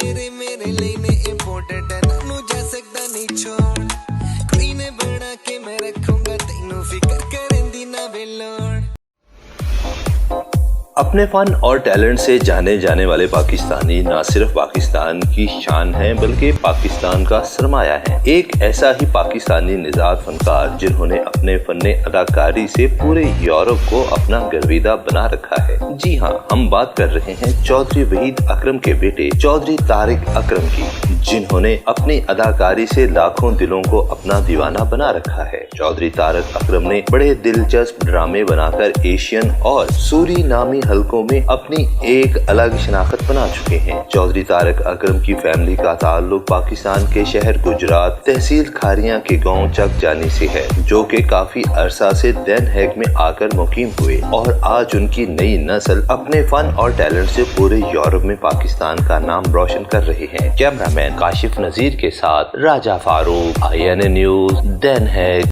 ਮੇਰੇ ਮੇਰੇ ਲਈ ਨੇ ਇੰਪੋਰਟੈਂਟ ਹੈ ਨਾਨੂੰ ਜਾ ਸਕਦਾ ਨਹੀਂ ਛੋੜ ਕੋਈ ਨੇ ਬਣਾ ਕੇ ਮੈਂ ਰੱਖੂੰਗਾ ਤੈਨੂੰ ਫਿਕਰ ਕਰਨ ਦੀ ਨਾ ਵੇਲੋੜ। अपने फन और टैलेंट से जाने जाने वाले पाकिस्तानी न सिर्फ पाकिस्तान की शान हैं बल्कि पाकिस्तान का सरमाया है। एक ऐसा ही पाकिस्तानी निजात फनकार जिन्होंने अपने फन्ने अदाकारी से पूरे यूरोप को अपना गर्विदा बना रखा है। जी हाँ, हम बात कर रहे हैं चौधरी वहीद अकरम के बेटे चौधरी तारिक अकरम की, जिन्होंने अपनी अदाकारी से लाखों दिलों को अपना दीवाना बना रखा है। चौधरी तारिक अकरम ने बड़े दिलचस्प ड्रामे बनाकर एशियन और सूरी नामी हलकों में अपनी एक अलग शनाख्त बना चुके हैं। चौधरी तारिक अकरम की फैमिली का ताल्लुक पाकिस्तान के शहर गुजरात तहसील खारियां के गांव चक जानी से है, जो कि काफी अरसा से देन हैग में आकर मुकीम हुए और आज उनकी नई नस्ल अपने फन और टैलेंट से पूरे यूरोप में पाकिस्तान का नाम रोशन कर रहे हैं। कैमरामैन काशिफ नजीर के साथ राजा फारूक, INA न्यूज़, देन हैग।